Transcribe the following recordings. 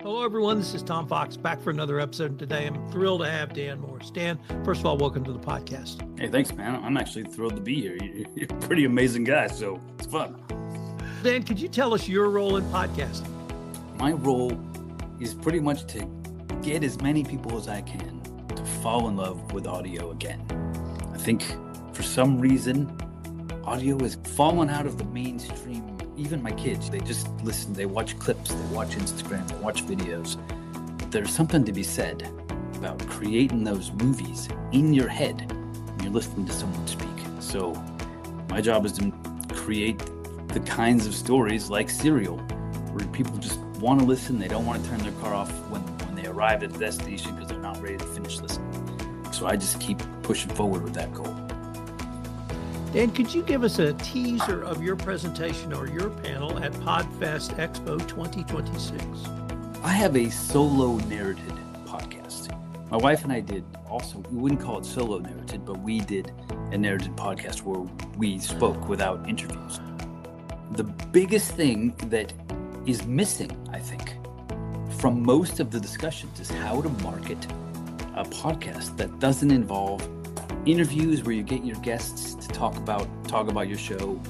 Hello, everyone. This is Tom Fox back for another episode. And today, I'm thrilled to have Dan Morris. Dan, first of all, welcome to the podcast. Hey, thanks, man. I'm actually thrilled to be here. You're a pretty amazing guy, so it's fun. Dan, could you tell us your role in podcasting? My role is pretty much to get as many people as I can to fall in love with audio again. I think for some reason, audio has fallen out of the mainstream. Even my kids, they just listen, they watch clips, they watch Instagram, they watch videos. But there's something to be said about creating those movies in your head when you're listening to someone speak. So my job is to create the kinds of stories like Serial, where people just want to listen, they don't want to turn their car off when they arrive at the destination because they're not ready to finish listening. So I just keep pushing forward with that goal. Dan, could you give us a teaser of your presentation or your panel at PodFest Expo 2026? I have a solo narrated podcast. My wife and I did also, we wouldn't call it solo narrated, but we did a narrated podcast where we spoke without interviews. The biggest thing that is missing, I think, from most of the discussions is how to market a podcast that doesn't involve interviews where you get your guests to talk about your show.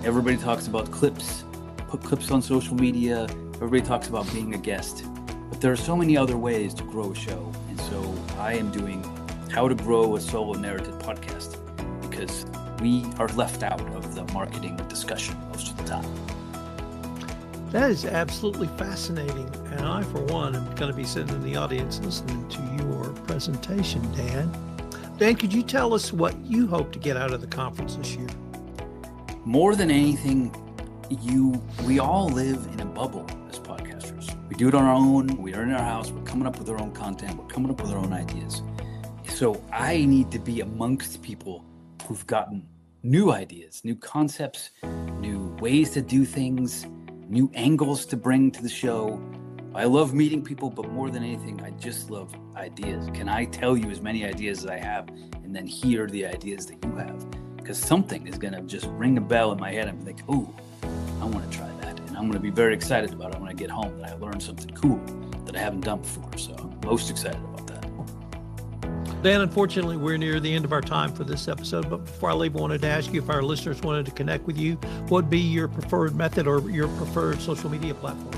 Everybody talks about clips, put clips on social media. Everybody talks about being a guest. But there are so many other ways to grow a show. And so I am doing how to grow a solo narrated podcast because we are left out of the marketing discussion most of the time. That is absolutely fascinating. And I, for one, am going to be sitting in the audience listening to your presentation, Dan. Dan, could you tell us what you hope to get out of the conference this year? More than anything, we all live in a bubble as podcasters. We do it on our own. We are in our house. We're coming up with our own content. We're coming up with our own ideas. So I need to be amongst people who've gotten new ideas, new concepts, new ways to do things, new angles to bring to the show. I love meeting people, but more than anything, I just love ideas. Can I tell you as many ideas as I have and then hear the ideas that you have? Because something is going to just ring a bell in my head and be like, oh, I want to try that. And I'm going to be very excited about it when I get home, that I learned something cool that I haven't done before. So I'm most excited about that. Dan, unfortunately, we're near the end of our time for this episode. But before I leave, I wanted to ask you if our listeners wanted to connect with you, what would be your preferred method or your preferred social media platform?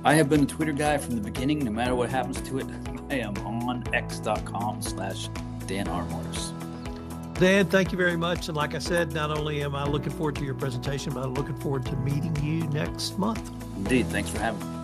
I have been a Twitter guy from the beginning. No matter what happens to it, I am on x.com/Dan R. Morris. Dan, thank you very much. And like I said, not only am I looking forward to your presentation, but I'm looking forward to meeting you next month. Indeed. Thanks for having me.